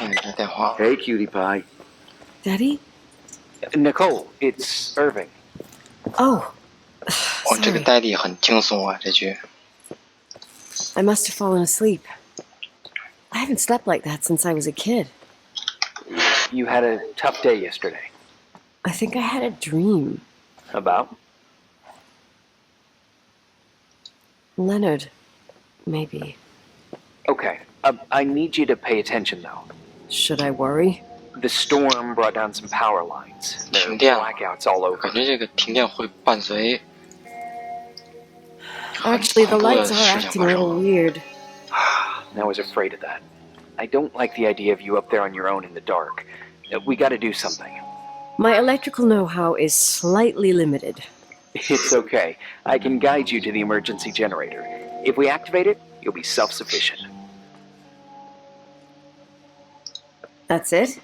你的电话。Hey, cutie pie. Daddy? Nicole, it's Irving. Oh. 哇，这个 Sorry. Daddy 很惊悚啊，这句。 I must have fallen asleep. I haven't slept like that since I was a kid. You had a tough day yesterday. I think I had a dream. About? Leonard, maybe. Okay. I need you to pay attention, though. Should I worry? The storm brought down some power lines. There are 停电了， blackouts all over. 感觉这个停电会伴随 Actually, the 很多的 lights are 事情 acting 发 a 生 little weird. I was afraid of that. I don't like the idea of you up there on your own in the dark. We gotta do something. My electrical know-how is slightly limited. It's okay. I can guide you to the emergency generator. If we activate it, you'll be self-sufficient. That's it?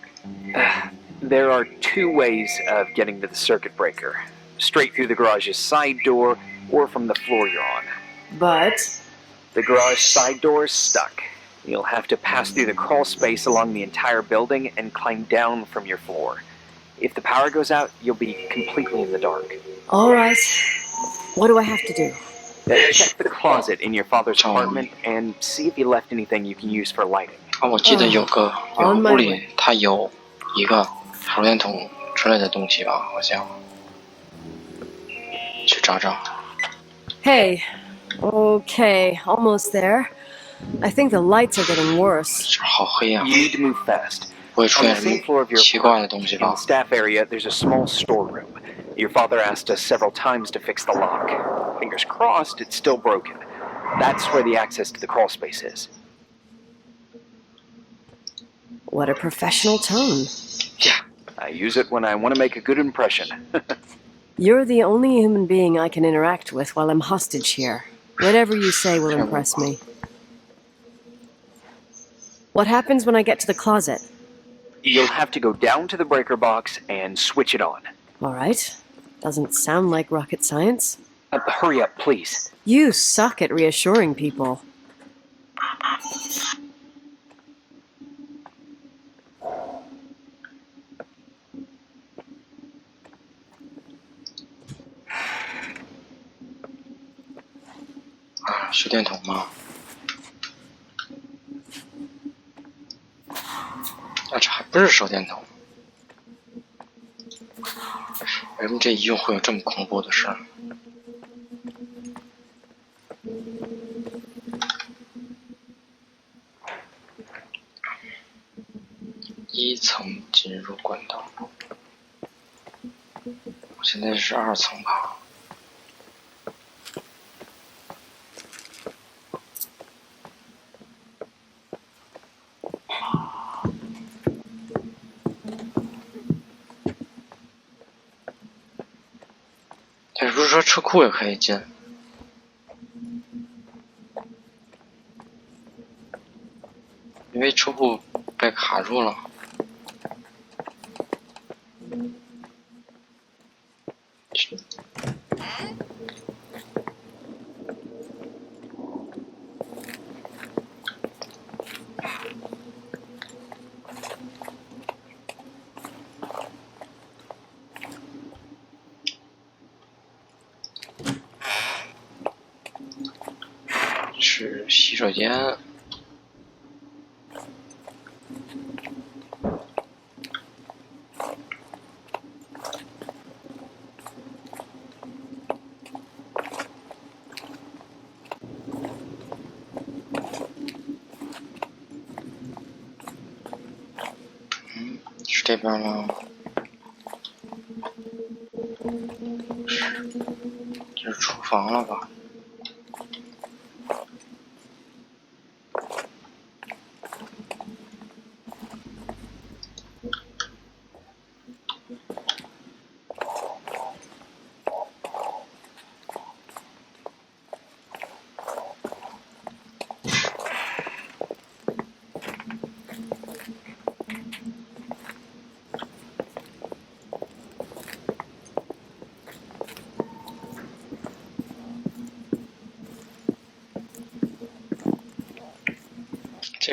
There are two ways of getting to the circuit breaker. Straight through the garage's side door, or from the floor you're on. But... The garage side door is stuck. You'll have to pass through the crawl space along the entire building and climb down from your floor. If the power goes out, you'll be completely in the dark. Alright. What do I have to do? Check the closet in your father's apartment and see if he left anything you can use for lighting. 啊，我记得有个 On my 屋里它有一个手电筒之类的东西吧，好像。去找找。 Hey. Okay, almost there. I think the lights are getting worse. 这好黑啊！ You need to move fast. 不会出 On 现 the 什 same floor of 么 your 奇怪的 apartment, 东西 in 吧 the？ staff area, there's a small storeroom. Your father asked us several times to fix the lock. Fingers crossed, it's still broken. That's where the access to the crawl space is. What a professional tone. Yeah, I use it when I want to make a good impression. You're the only human being I can interact with while I'm hostage here. Whatever you say will impress me. What happens when I get to the closet? You'll have to go down to the breaker box and switch it on. Alright. Doesn't sound like rocket science. Hurry up, please. You suck at reassuring people. Ah, 手电筒吗？啊，这还不是手电筒。为什么这一用会有这么恐怖的事儿？一层进入管道，现在是2层吧。但是不是说车库也可以进？因为车库被卡住了。是洗手间。是这边吗？是，这是厨房了吧？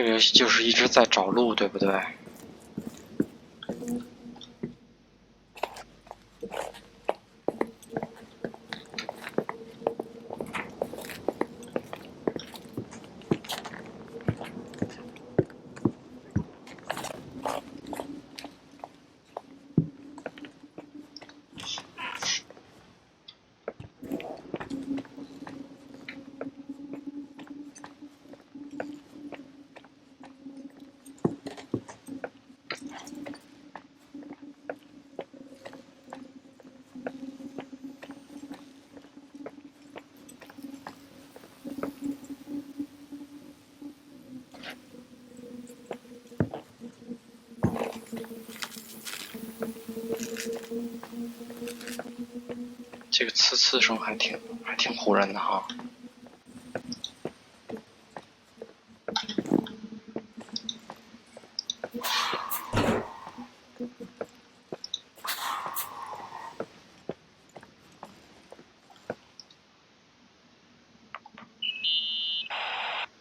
这个游戏就是一直在找路，对不对？这个呲呲声还挺唬人的哈。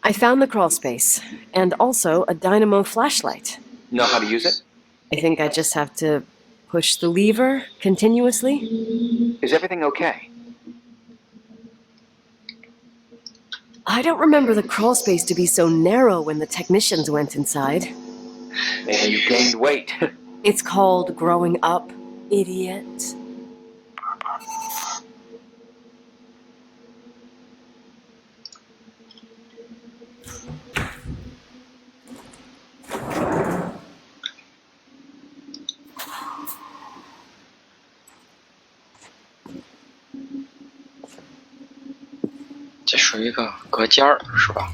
I found the crawl space, and also a dynamo flashlight. Know how to use it? I think I just have to push the lever continuously. Is everything okay? I don't remember the crawl space to be so narrow when the technicians went inside. Maybe you gained weight. It's called growing up, idiot. .这属于一个隔间儿，是吧？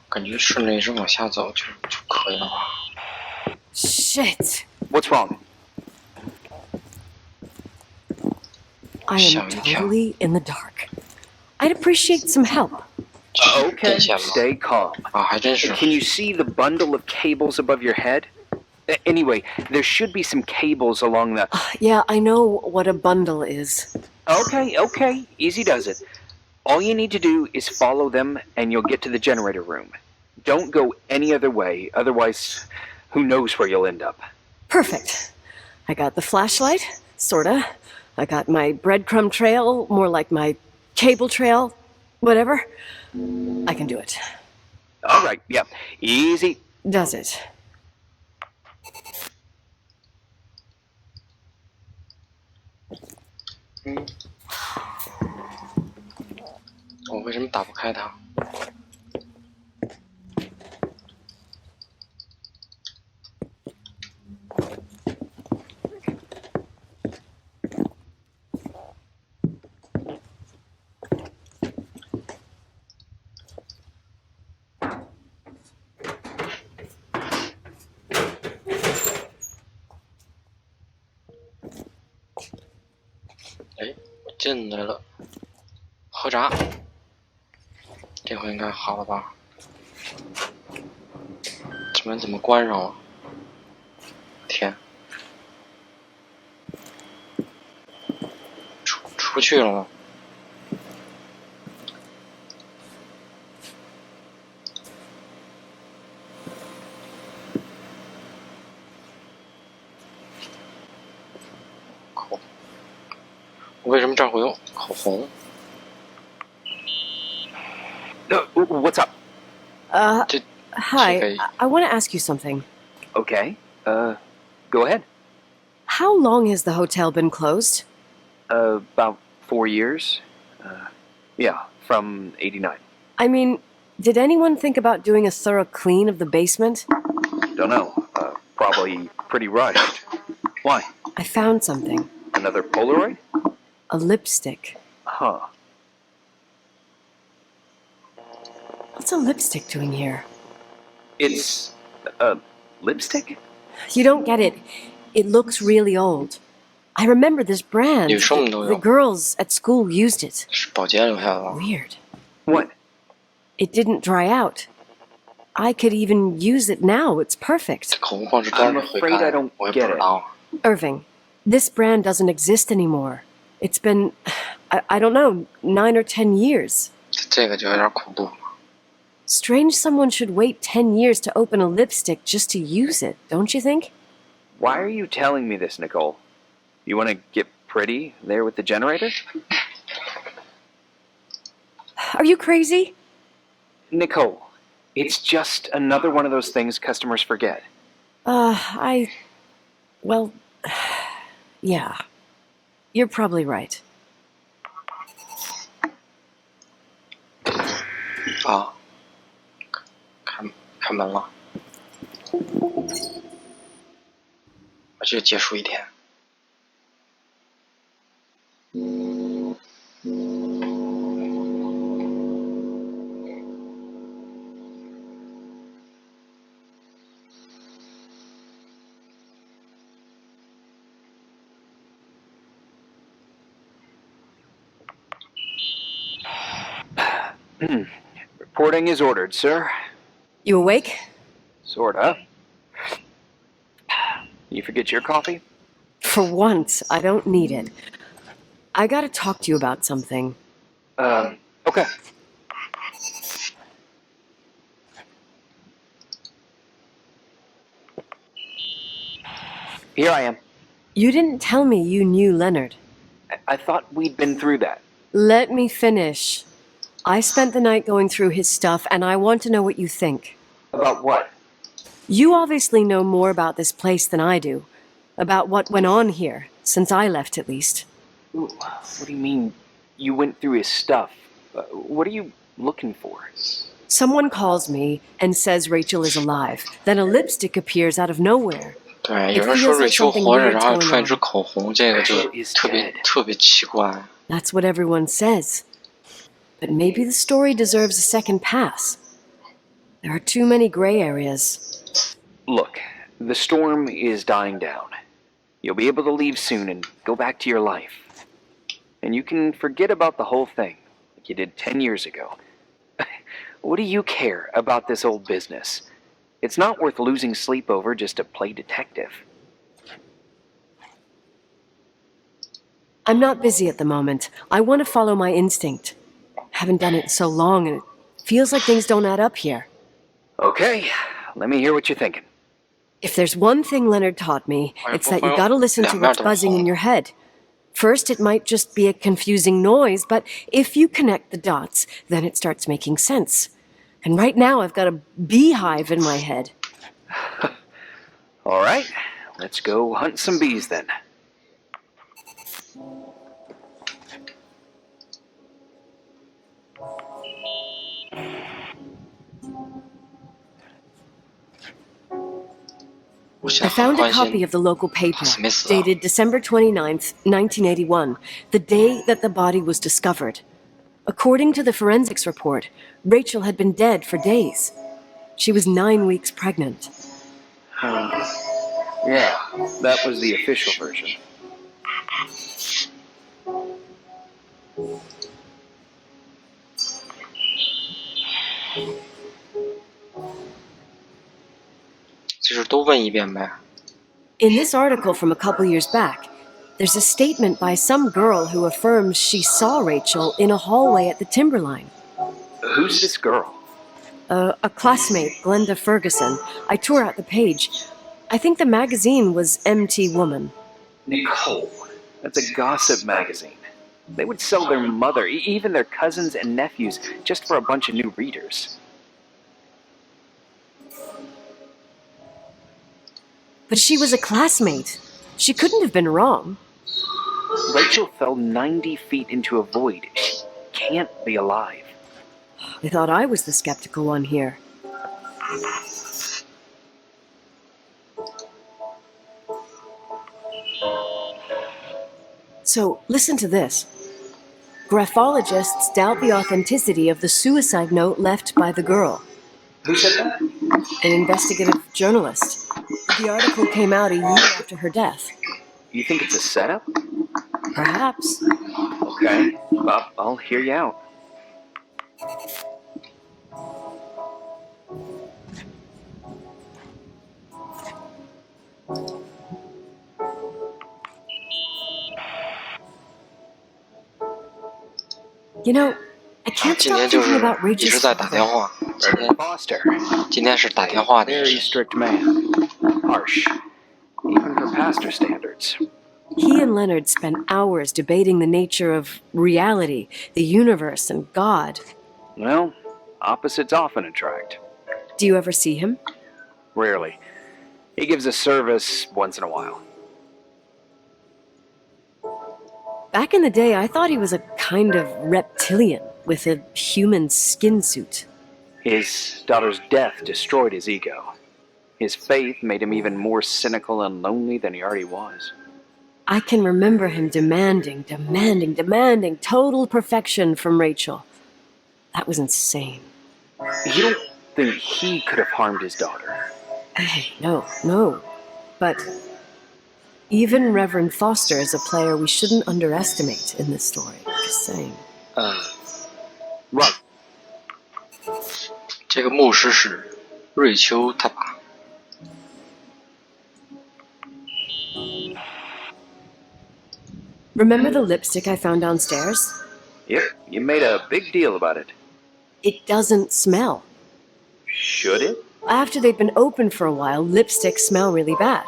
感觉顺着一直往下走就可以了吧 Shit. What's wrong? I am totally in the dark. I'd appreciate some help. Okay, stay calm. 啊，还真是。 Can you see the bundle of cables above your head? Anyway, there should be some cables along the... Yeah, I know what a bundle is. Okay, easy does it. All you need to do is follow them and you'll get to the generator room. Don't go any other way, otherwise, who knows where you'll end up. Perfect. I got the flashlight, sorta. I got my breadcrumb trail, more like my cable trail, whatever. I can do it. Alright, yeah, easy. Does it? .我为什么打不开它？哎，我进来了，喝茶。这回应该好了吧？这门怎么关上了？天，出不去了吗？我为什么这儿会有口红？ What's up? Hi. I want to ask you something. Okay, go ahead. How long has the hotel been closed? About 4 years. Yeah, from 89. I mean, did anyone think about doing a thorough clean of the basement? Don't know. Probably pretty rushed. Why? I found something. Another Polaroid? A lipstick. Huh. What's a lipstick doing here? It's a lipstick? You don't get it. It looks really old. I remember this brand. The girls at school used it. 是保洁留下的吧 Weird. What? It didn't dry out. I could even use it now. It's perfect. 口红放是多少人会看？我也不知道。 Irving, this brand doesn't exist anymore. It's been, I don't know, 9 or 10 years. 这个就有点恐怖。Strange someone should wait 10 years to open a lipstick just to use it, don't you think? Why are you telling me this, Nicole? You want to get pretty there with the generator? Are you crazy? Nicole, it's just another one of those things customers forget. Well, yeah. You're probably right. 啊，开门了，我就结束一天。Reporting is ordered, sir. You awake? Sorta. You forget your coffee? For once, I don't need it. I gotta talk to you about something. Okay. Here I am. You didn't tell me you knew Leonard. I thought we'd been through that. Let me finish. I spent the night going through his stuff, and I want to know what you think. About what? You obviously know more about this place than I do. About what went on here, since I left at least. Ooh, what do you mean, you went through his stuff? What are you looking for? Someone calls me and says Rachel is alive. Then a lipstick appears out of nowhere. 对，有人说瑞秋活着，然后出来一支口红，这个就特别奇怪。That's what everyone says. But maybe the story deserves a second pass. There are too many gray areas. Look, the storm is dying down. You'll be able to leave soon and go back to your life. And you can forget about the whole thing, like you did 10 years ago. What do you care about this old business? It's not worth losing sleep over just to play detective. I'm not busy at the moment. I want to follow my instinct. Haven't done it in so long, and it feels like things don't add up here. Okay, let me hear what you're thinking. If there's one thing Leonard taught me, it's that you gotta listen to what's buzzing in your head. First, it might just be a confusing noise, but if you connect the dots, then it starts making sense. And right now, I've got a beehive in my head. All right, let's go hunt some bees then. I found a copy of the local paper, dated December 29th, 1981, the day that the body was discovered. According to the forensics report, Rachel had been dead for days. She was 9 weeks pregnant. Yeah, that was the official version. In this article from a couple years back, there's a statement by some girl who affirms she saw Rachel in a hallway at the Timberline. Who's this girl? A classmate, Glenda Ferguson. I tore out the page. I think the magazine was MT Woman. Nicole, that's a gossip magazine. They would sell their mother, even their cousins and nephews, just for a bunch of new readers. But she was a classmate. She couldn't have been wrong. Rachel fell 90 feet into a void. She can't be alive. I thought I was the skeptical one here. So, listen to this. Graphologists doubt the authenticity of the suicide note left by the girl. Who said that? An investigative journalist. The article came out a year after her death. You think it's a setup? Perhaps. Okay, I'll hear you out. You know, I can't stop thinking about Rachel's father. Reverend Foster. 今天是打电话的。 Very strict man. Harsh. Even for pastor standards. He and Leonard spent hours debating the nature of reality, the universe, and God. Well, opposites often attract. Do you ever see him? Rarely. He gives a service once in a while. Back in the day, I thought he was a kind of reptilian with a human skin suit. His daughter's death destroyed his ego. His faith made him even more cynical and lonely than he already was. I can remember him demanding total perfection from Rachel. That was insane. You don't think he could have harmed his daughter? Hey, no. But even Reverend Foster is a player we shouldn't underestimate in this story. Just saying. Right. 这个牧师是瑞秋他爸。Remember the lipstick I found downstairs? Yep, you made a big deal about it. It doesn't smell. Should it? After they've been open for a while, lipsticks smell really bad.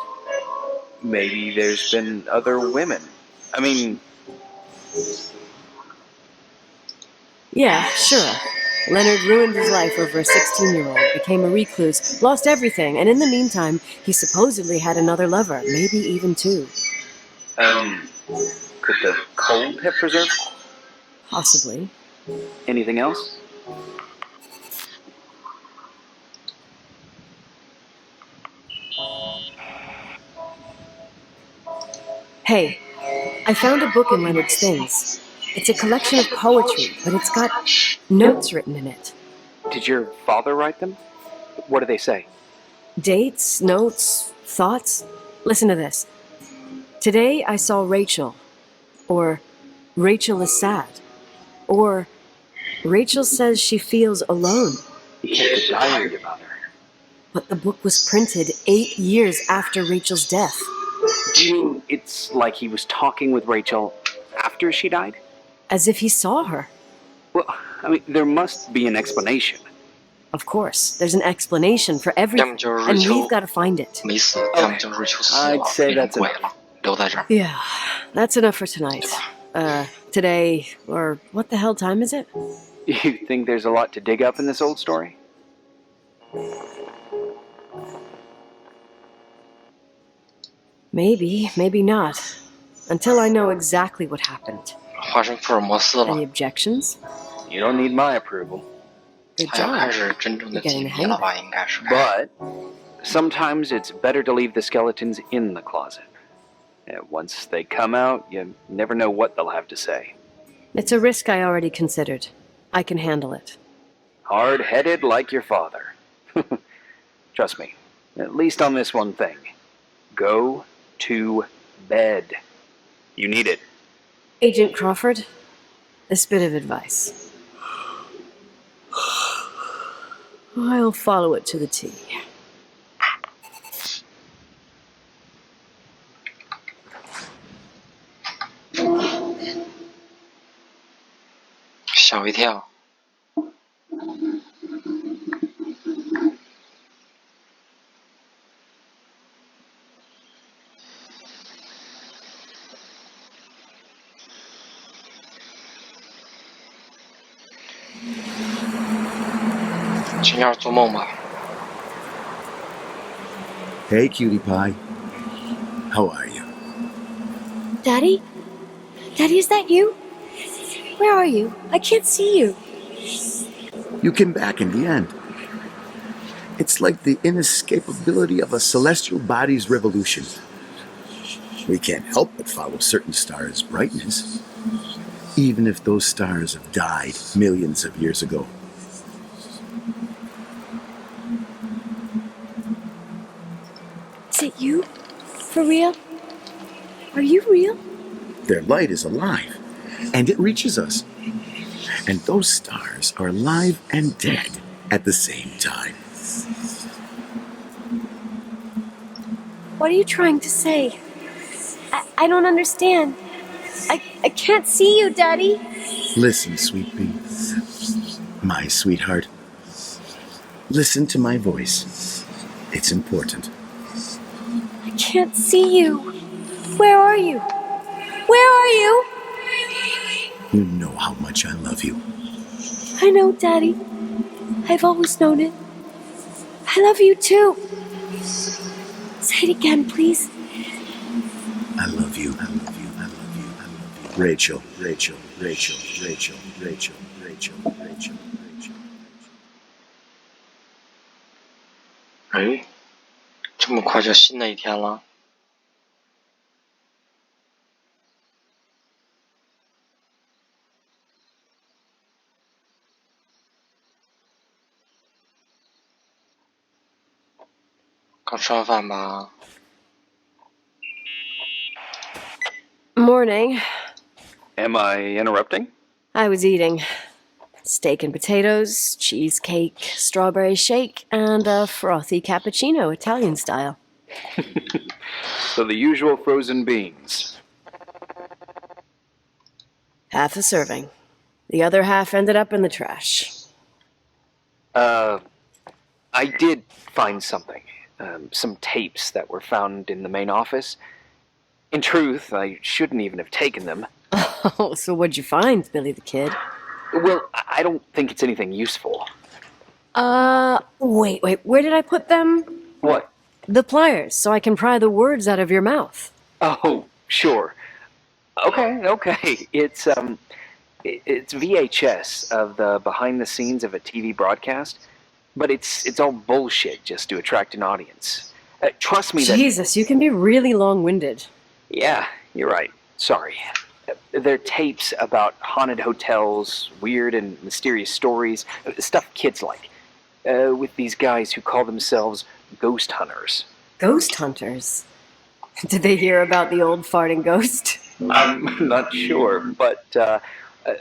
Maybe there's been other women. I mean... Yeah, sure. Leonard ruined his life over a 16-year-old, became a recluse, lost everything, and in the meantime, he supposedly had another lover, maybe even two. Could the cold have preserved? Possibly. Anything else? Hey, I found a book in Leonard's things. It's a collection of poetry, but it's got notes written in it. Did your father write them? What do they say? Dates, notes, thoughts. Listen to this. Today I saw Rachel. Or Rachel is sad. Or Rachel says she feels alone. He kept a diary about her. But the book was printed 8 years after Rachel's death. Do you mean it's like he was talking with Rachel after she died? As if he saw her. Well, I mean, there must be an explanation. Of course, there's an explanation for everything, and we've got to find it. 没死，要么就是瑞秋死了， I'd say 变成 that's 鬼 enough. 了，留在这儿。 Yeah, that's enough for tonight. Today, or what the hell time is it? You think there's a lot to dig up in this old story? Maybe, maybe not. Until I know exactly what happened. 化身福尔摩斯了， Any objections? You don't need my approval. Good 好像开 job. 始真正的 You're 解 getting the 谜 hang 了 of 吧？ it. 应该是。 But sometimes it's better to leave the skeletons in the closet. Once they come out, you never know what they'll have to say. It's a risk I already considered. I can handle it. Hard-headed like your father. Trust me, at least on this one thing. Go to bed. You need it. Agent Crawford, this bit of advice. I'll follow it to the T. 吓我一跳。今天做梦吧。 Hey, cutie pie. How are you? Daddy? Daddy, is that you? Where are you? I can't see you. You came back in the end. It's like the inescapability of a celestial body's revolution. We can't help but follow certain stars' brightness, even if those stars have died millions of years ago. Is it you? For real? Are you real? Their light is alive, and it reaches us. And those stars are alive and dead at the same time. What are you trying to say? I don't understand. I can't see you, Daddy. Listen, sweet pea. My sweetheart. Listen to my voice. It's important. I can't see you. Where are you? Where are you? You know how much I love you. I know, Daddy. I've always known it. I love you too. Say it again, please. I love you. I love you. I love you. I love you. Rachel, Rachel, Rachel, Rachel, Rachel, Rachel, Rachel, Rachel. 哎，这么快就新的一天了？刚吃完饭吧？ Morning. Am I interrupting? I was eating steak and potatoes, cheesecake, strawberry shake, and a frothy cappuccino, Italian style. So the usual frozen beans. Half a serving. The other half ended up in the trash. I did find something. Some tapes that were found in the main office. In truth, I shouldn't even have taken them. Oh, so what'd you find, Billy the Kid? Well, I don't think it's anything useful. Wait, where did I put them? What? The pliers, so I can pry the words out of your mouth. Oh, sure. Okay. It's VHS of the behind the scenes of a TV broadcast, but it's all bullshit just to attract an audience. Trust me that... Jesus, you can be really long-winded. Yeah, you're right. Sorry. They're tapes about haunted hotels, weird and mysterious stories, stuff kids like, with these guys who call themselves ghost hunters. Ghost hunters? Did they hear about the old farting ghost? I'm not sure, but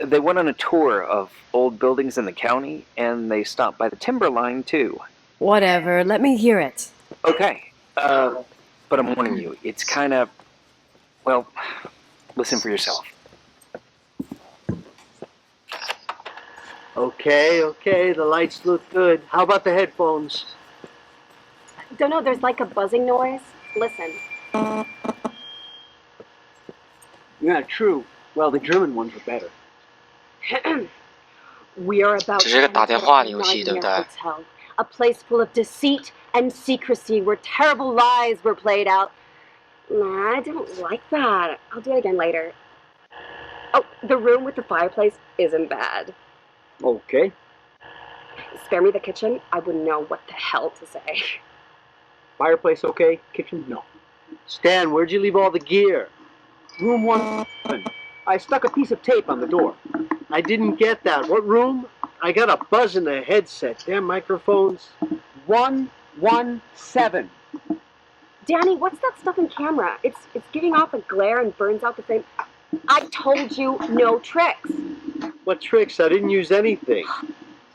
they went on a tour of old buildings in the county, and they stopped by the timberline, too. Whatever, let me hear it. Okay, but I'm warning you, it's kind of... Well, listen for yourself. Okay, the lights look good. How about the headphones? Don't know, there's like a buzzing noise. Listen. Yeah, true. Well, the German ones are better. We are about 这是个打电话的游戏，对不对？ hotel, a place full of deceit and secrecy where terrible lies were played out. Nah, I don't like that. I'll do it again later. Oh, the room with the fireplace isn't bad. Okay. Spare me the kitchen. I wouldn't know what the hell to say. Fireplace okay? Kitchen no. Stan, where'd you leave all the gear? Room 1. I stuck a piece of tape on the door. I didn't get that. What room? I got a buzz in the headset. Damn microphones. 117. Danny, what's that stuff in camera? It's giving off a glare and burns out the frame. I told you no tricks. What tricks? I didn't use anything.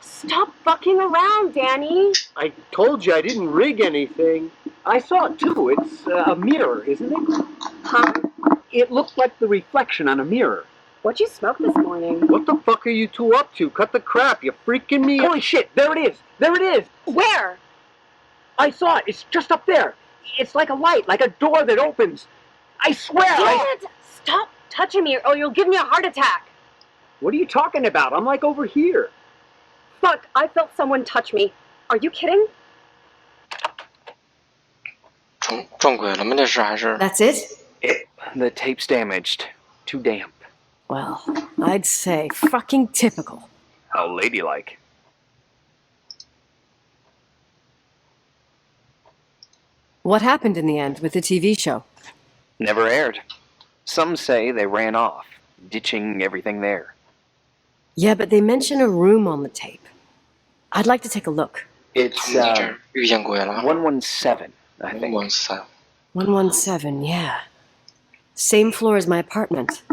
Stop fucking around, Danny. I told you I didn't rig anything. I saw it too. It's a mirror, isn't it? Huh? It looked like the reflection on a mirror. What'd you smoke this morning? What the fuck are you two up to? Cut the crap. You're freaking me. Holy shit. There it is. There it is. Where? I saw it. It's just up there. It's like a light, like a door that opens. I swear. Dad, stop touching me or you'll give me a heart attack. What are you talking about? I'm like over here. Fuck, I felt someone touch me. Are you kidding? 撞鬼了吗？这是还是？ That's it? The tape's damaged. Too damp. Well, I'd say fucking typical. How ladylike. What happened in the end with the TV show? Never aired. Some say they ran off, ditching everything there. Yeah, but they mention a room on the tape. I'd like to take a look. It's 他们在这儿遇见鬼了。 117, I think. 117。 117, yeah. Same floor as my apartment.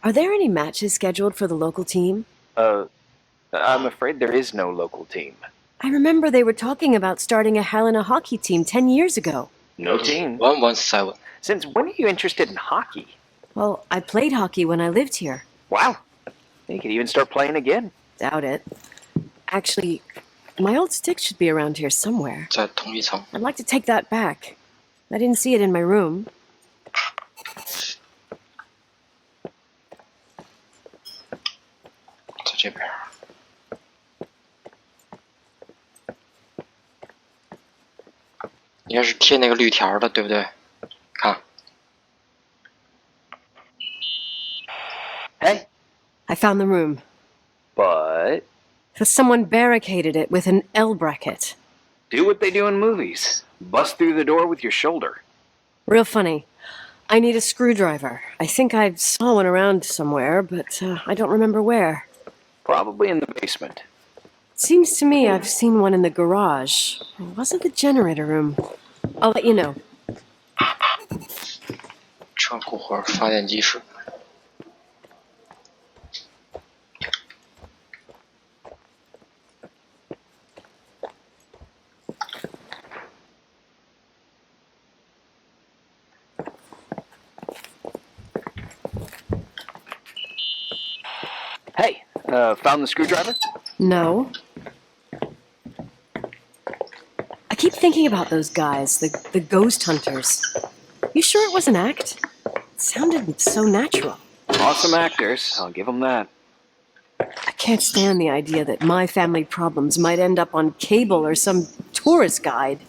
Are there any matches scheduled for the local team? I'm afraid there is no local team. I remember they were talking about starting a Helena hockey team 10 years ago. No team. 117。 Since when are you interested in hockey? Well, I played hockey when I lived here. Wow. You could even start playing again. Doubt it. Actually, my old stick should be around here somewhere. 在同一层。 I'd like to take that back. I didn't see it in my room. 在这边。应该是贴那个绿条的，对不对？看。 Hey. I found the room. But Someone barricaded it with an L bracket. do what they do in movies. Bust through the door with your shoulder. Real funny. I need a screwdriver. I think I saw one around somewhere, but I don't remember where. Probably in the basement. Seems to me I've seen one in the garage. It wasn't the generator room. I'll let you know. 车库或者发电机室。 Hey, found the screwdriver? No. I keep thinking about those guys, the ghost hunters. You sure it was an act? It sounded so natural. Awesome actors, I'll give them that. I can't stand the idea that my family problems might end up on cable or some tourist guide.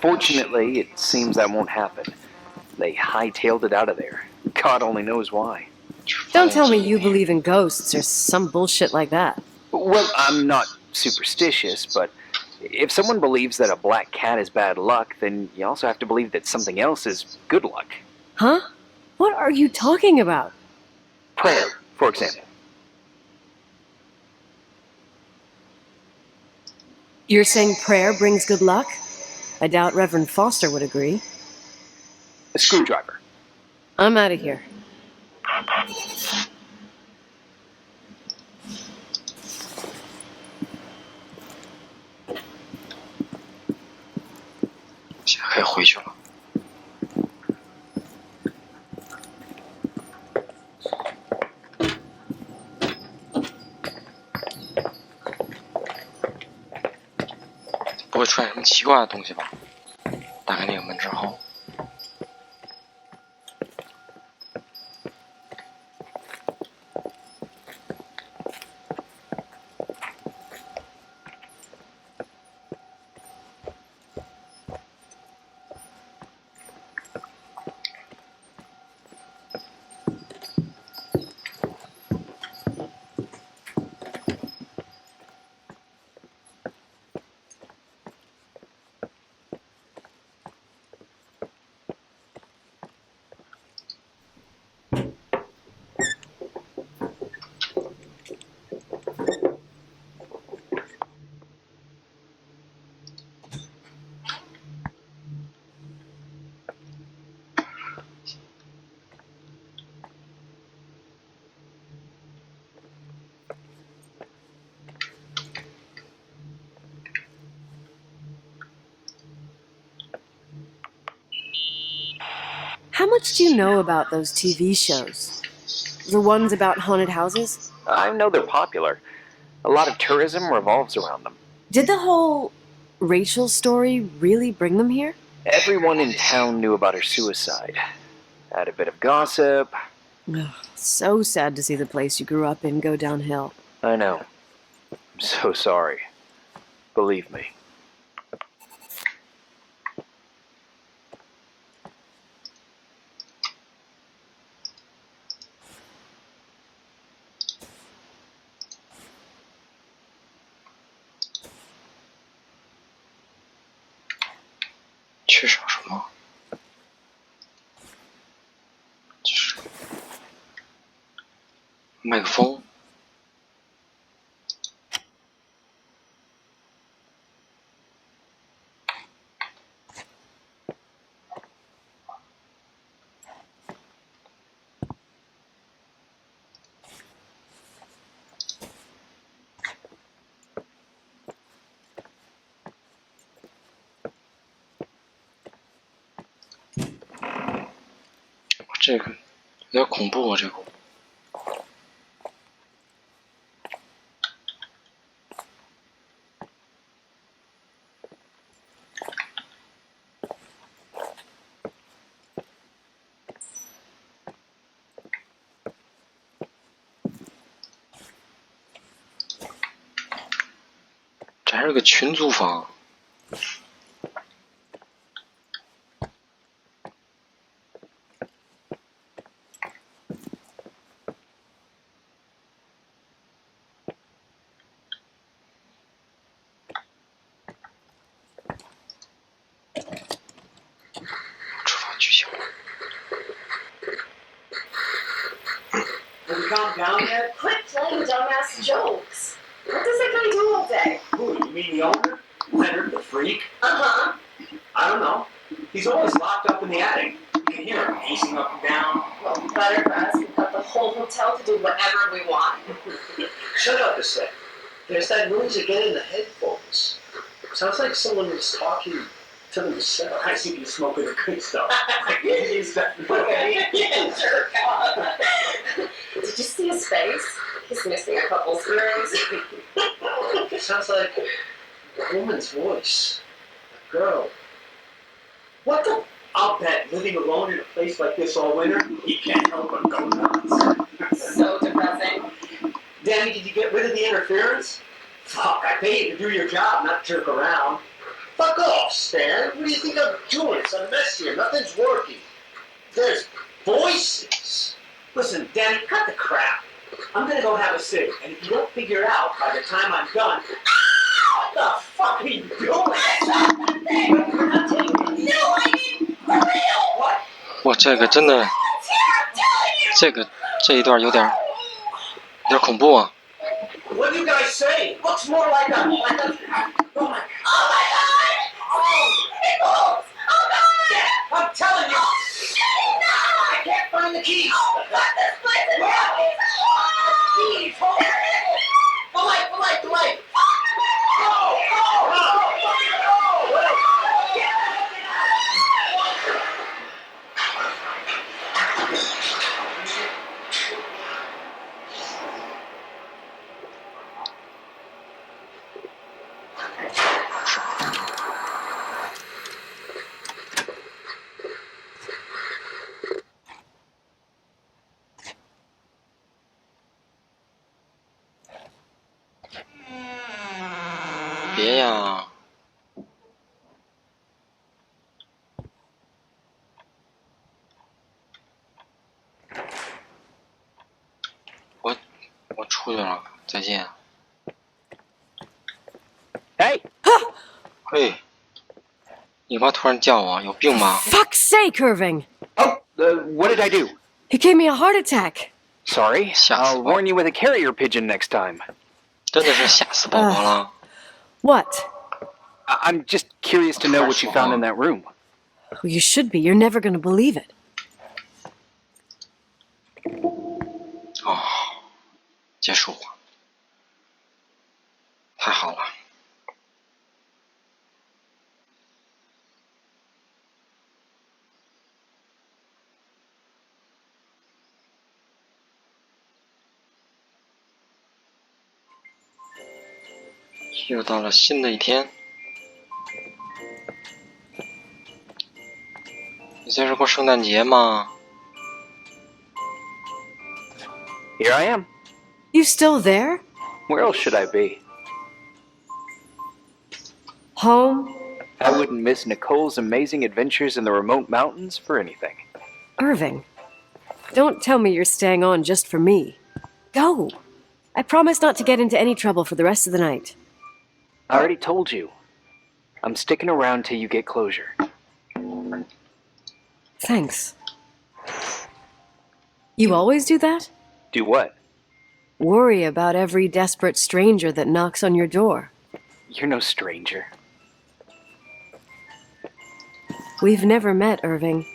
Fortunately, it seems that won't happen. They hightailed it out of there. God only knows why. Don't tell me you believe in ghosts or some bullshit like that. Well, I'm not superstitious, but if someone believes that a black cat is bad luck, then you also have to believe that something else is good luck. Huh? What are you talking about? Prayer, for example. You're saying prayer brings good luck? I doubt Reverend Foster would agree. A screwdriver. I'm out of here. 现在可以回去了。不会出现什么奇怪的东西吧？打开那个门之后。 How much do you know about those TV shows? The ones about haunted houses? I know they're popular. A lot of tourism revolves around them. Did the whole Rachel story really bring them here? Everyone in town knew about her suicide. Had a bit of gossip. Ugh, so sad to see the place you grew up in go downhill. I know. I'm so sorry. Believe me. 缺少什么？就是麦克风。这个有点恐怖啊，这个。这还是个群租房。厨房剧情。Have you calmed down yet? Quit playing dumbass jokes. What does that guy do all day? Who, you mean the owner? Leonard, the freak? Uh-huh. I don't know. He's always locked up in the attic. You can hear him pacing up and down. Well, better for us. We've got the whole hotel to do whatever we want. Shut up a sec. There's that noise again in the headphones. Sounds like someone was talking to themselves. I see you smoking the good stuff. Yeah, jerk off. Did you see his face? He's missing a couple screws. It sounds like a woman's voice. A girl. What the? I'll bet living alone in a place like this all winter, you can't help but go nuts. So depressing. Danny, did you get rid of the interference? Fuck, I pay you to do your job, not jerk around. Fuck off, Stan. What do you think I'm doing? It's a mess here. Nothing's working. There's voices. Listen, Danny, cut the crap. I'm gonna go have a cig, and if you don't figure it out by the time I'm done, what the fuck are you doing? No, I mean, for real! What? 哇，这个真的，这一段有点恐怖啊。 What do you guys say? Looks more like a oh my god! Oh my god! It moves! Oh god! I'm telling you! Oh shit, no! I can't find the keys! Oh fuck, this place is heavy! Keys! Hold it! The light! No!别呀！我出去了，再见。Hey! 嘿，你妈突然叫我，有病吗？ Fuck's sake, Irving! Oh, what did I do? He gave me a heart attack. Sorry. 吓死 I'll 我！ warn you with a carrier pigeon next time. 真的是吓死宝宝了。 What? I'm just curious to know what you found in that room. Well, you should be. You're never going to believe it. 哦，结束了，太好了。又到了新的一天。你在这过圣诞节吗？ Here I am. You still there? Where else should I be? Home? I wouldn't miss Nicole's amazing adventures in the remote mountains for anything. Irving, don't tell me you're staying on just for me. Go. I promise not to get into any trouble for the rest of the night. I already told you. I'm sticking around till you get closure. Thanks. You always do that? Do what? Worry about every desperate stranger that knocks on your door. You're no stranger. We've never met, Irving.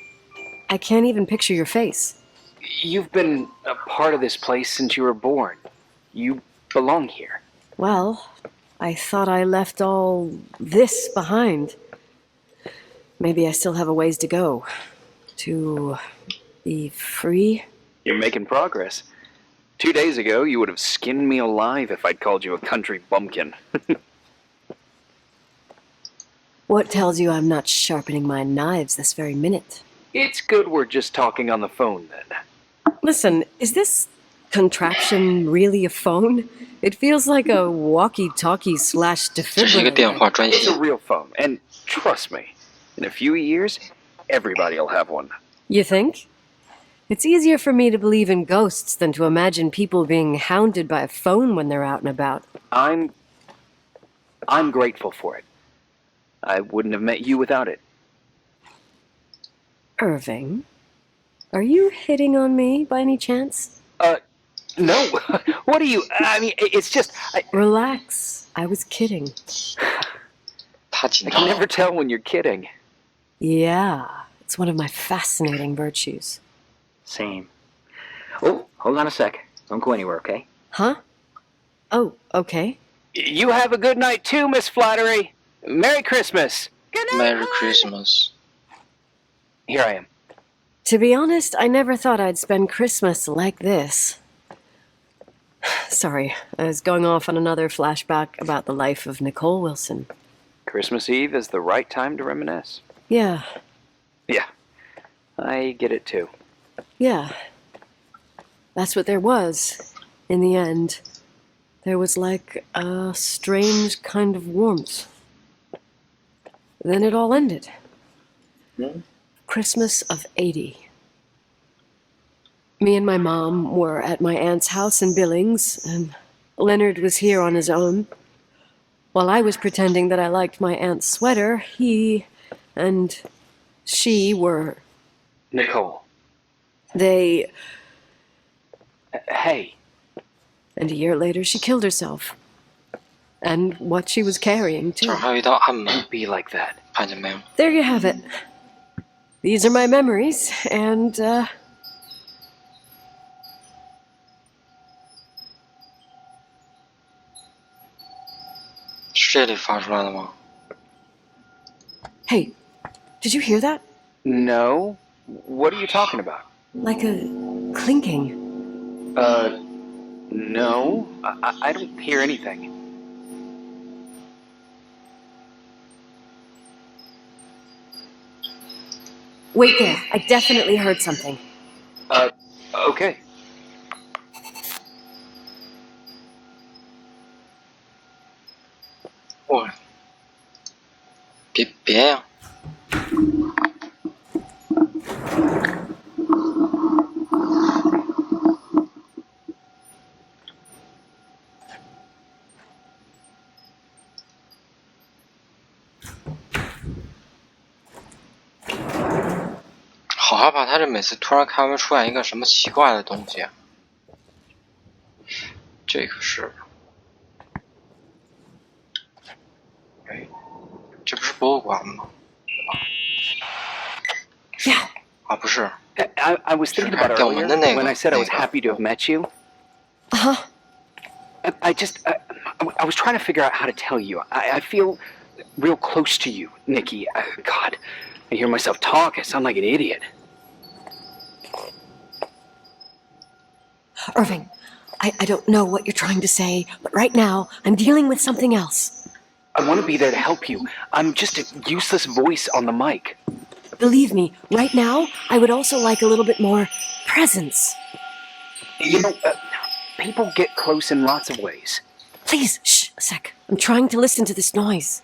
I can't even picture your face. You've been a part of this place since you were born. You belong here. Well, I thought I left all this behind. Maybe I still have a ways to go. To be free? You're making progress. 2 days ago, you would have skinned me alive if I'd called you a country bumpkin. What tells you I'm not sharpening my knives this very minute? It's good we're just talking on the phone, then. Listen, is this contraption really a phone? It feels like a walkie-talkie / 这是一个 defibrillator. 电话专 It's 线 a。real phone, and trust me, in a few years, everybody'll have one. You think? It's easier for me to believe in ghosts than to imagine people being hounded by a phone when they're out and about. I'm grateful for it. I wouldn't have met you without it. Irving, are you hitting on me by any chance? No. What are you... I mean, it's just... Relax. I was kidding. 他紧 I 张 can 了 never tell when you're kidding. Yeah, it's one of my fascinating virtues. Same. Oh, hold on a sec. Don't go anywhere, okay? Huh? Oh, okay. You have a good night too, Miss Flattery. Merry Christmas. Merry Christmas。 Here I am. To be honest, I never thought I'd spend Christmas like this. Sorry, I was going off on another flashback about the life of Nicole Wilson. Christmas Eve is the right time to reminisce. Yeah, Yeah, I get it too. yeah. That's what there was, in the end. There was like a strange kind of warmth. Then it all ended. Christmas of '80. Me and my mom were at my aunt's house in Billings, and Leonard was here on his own. While I was pretending that I liked my aunt's sweater, he and she were... Nicole. They... Hey. And a year later, she killed herself. And what she was carrying, 这 too. 儿还有一道暗门， Don't be like that. 看见没有？ There you have it. These are my memories, and, 是这里发出来的吗？ Hey, did you hear that? No? What are you talking about? Like a clinking. No. I don't hear anything. Wait there, I definitely heard something. Okay. 哇！别呀！好害怕，他这每次突然开门出现一个什么奇怪的东西啊？这可是，哎，这不是博物馆吗？ Yeah. 啊，不是， I was thinking about it earlier when I said I was happy to have met you. Uh-huh. I was trying to figure out how to tell you. I feel real close to you, Nikki. God, I hear myself talk. I sound like an idiot. Irving, I don't know what you're trying to say, but right now, I'm dealing with something else. I want to be there to help you. I'm just a useless voice on the mic. Believe me, right now, I would also like a little bit more presence. You know, people get close in lots of ways. Please, shh, a sec. I'm trying to listen to this noise.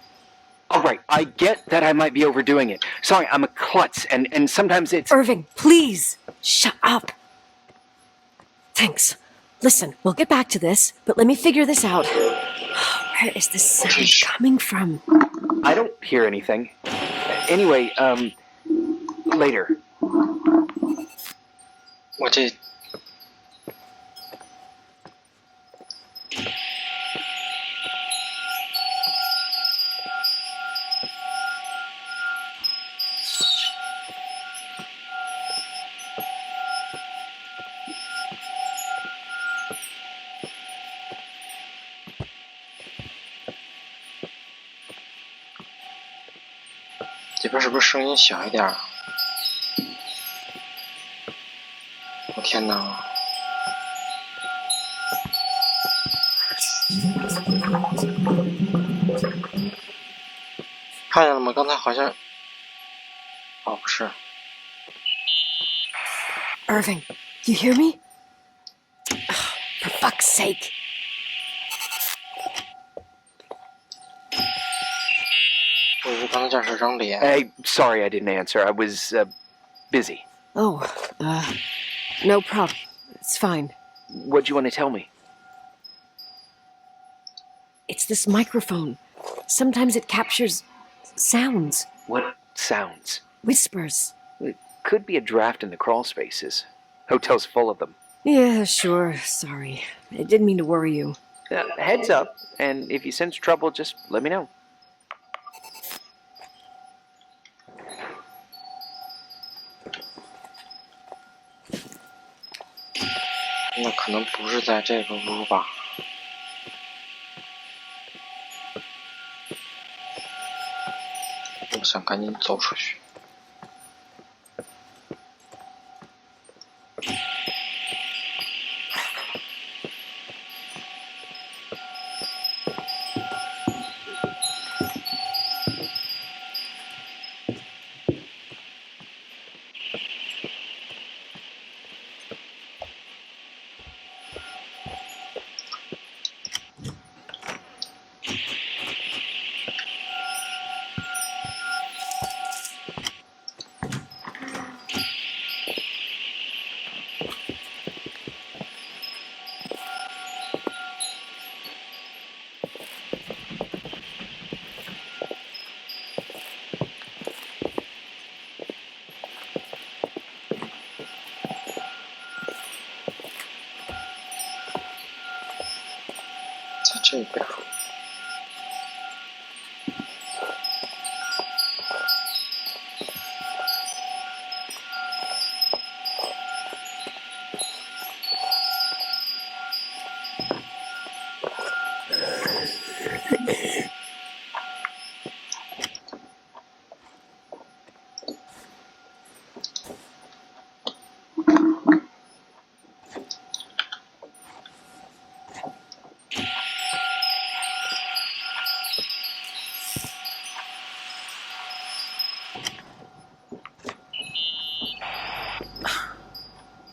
All right, I get that I might be overdoing it. Sorry, I'm a klutz, and sometimes it's... Irving, please, shut up. Thanks. Listen, we'll get back to this, but let me figure this out. Where is this sound coming from? I don't hear anything. Anyway, later. 我这这边是不是声音小一点儿？我天哪！看见了吗？刚才好像……哦，不是。Irving, you hear me? For fuck's sake. Hey, sorry I didn't answer. I was, busy. Oh, no problem. It's fine. What'd you want to tell me? It's this microphone. Sometimes it captures sounds. What sounds? Whispers. It could be a draft in the crawl spaces. Hotel's full of them. Yeah, sure. Sorry. I didn't mean to worry you. Heads up, and if you sense trouble, just let me know. 那可能不是在这个屋吧。我想赶紧走出去。在这边。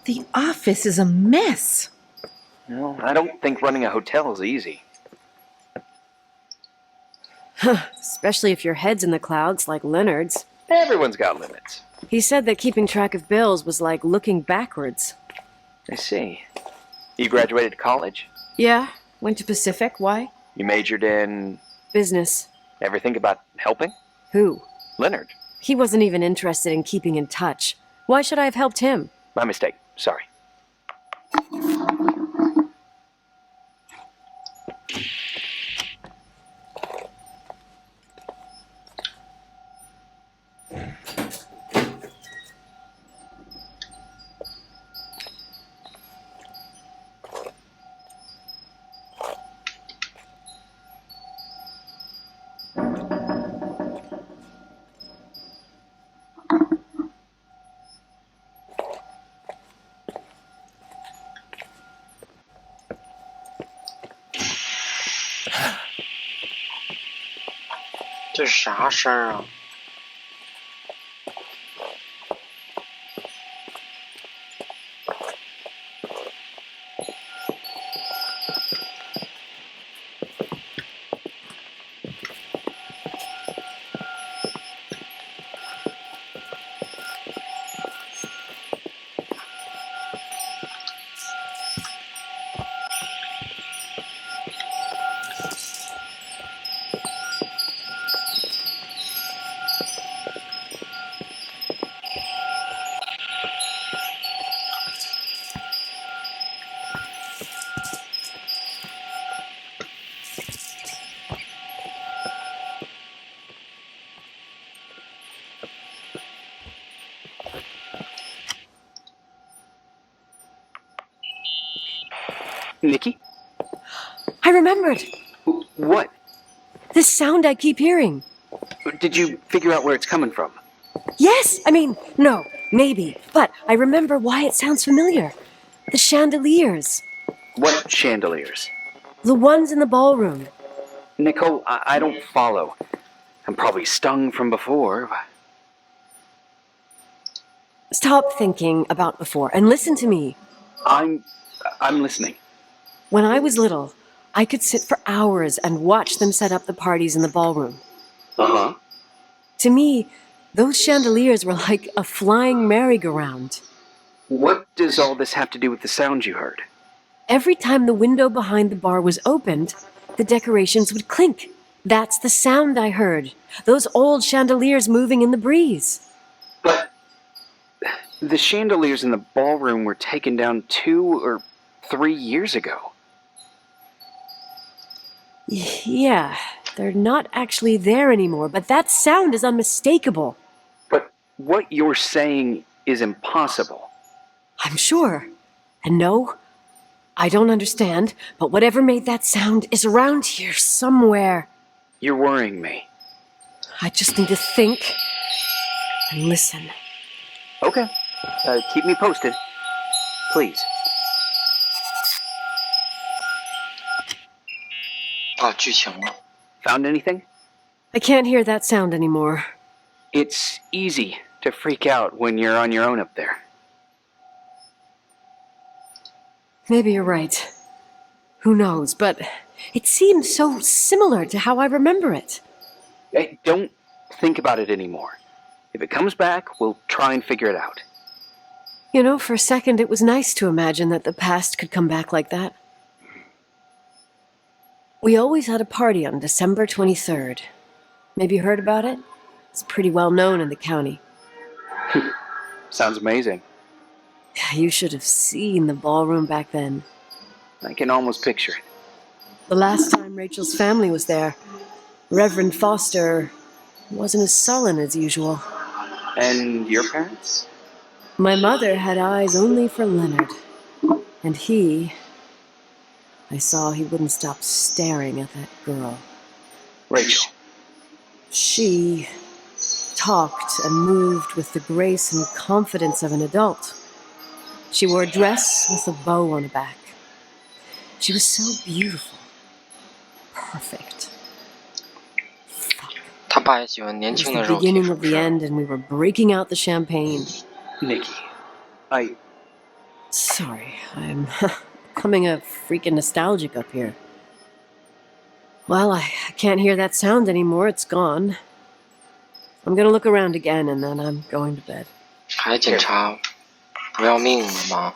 The office is a mess. No, I don't think running a hotel is easy. Especially if your head's in the clouds like Leonard's. Everyone's got limits. He said that keeping track of bills was like looking backwards. I see. You graduated college? Yeah, went to Pacific. Why? You majored in... Business. Ever think about helping? Who? Leonard. He wasn't even interested in keeping in touch. Why should I have helped him? My mistake. Sorry. .这是啥声儿啊？Nikki? I remembered! What? This sound I keep hearing. Did you figure out where it's coming from? Yes! I mean, no. Maybe, but I remember why it sounds familiar. The chandeliers. What chandeliers? The ones in the ballroom. Nicole, I don't follow. I'm probably stung from before. Stop thinking about before and listen to me. I'm listening. When I was little, I could sit for hours and watch them set up the parties in the ballroom. Uh-huh. To me, those chandeliers were like a flying merry-go-round. What does all this have to do with the sound you heard? Every time the window behind the bar was opened, the decorations would clink. That's the sound I heard. Those old chandeliers moving in the breeze. But the chandeliers in the ballroom were taken down 2 or 3 years ago. Yeah, they're not actually there anymore, but that sound is unmistakable. But what you're saying is impossible. I'm sure. And no, I don't understand, but whatever made that sound is around here somewhere. You're worrying me. I just need to think and listen. Okay. Keep me posted. Please. 到剧情了。 Found anything? I can't hear that sound anymore. It's easy to freak out when you're on your own up there. Maybe you're right. Who knows, but it seems so similar to how I remember it. Hey, don't think about it anymore. If it comes back, we'll try and figure it out. You know, for a second it was nice to imagine that the past could come back like that. We always had a party on December 23rd. Maybe you heard about it? It's pretty well known in the county. Sounds amazing. You should have seen the ballroom back then. I can almost picture it. The last time Rachel's family was there, Reverend Foster wasn't as sullen as usual. And your parents? My mother had eyes only for Leonard. And I saw he wouldn't stop staring at that girl. Rachel. She talked and moved with the grace and confidence of an adult. She wore a dress with a bow on the back. She was so beautiful. Perfect. Fuck. 他爸也喜欢年 It was 轻的 the 肉体， beginning 是 of 不 the 是？ end and we were breaking out the champagne. Nikki. Sorry, I'm becoming a freaking nostalgic up here. Well, I can't hear that sound anymore. It's gone. I'm gonna look around again and then I'm going to bed. 还检查不要命了吗？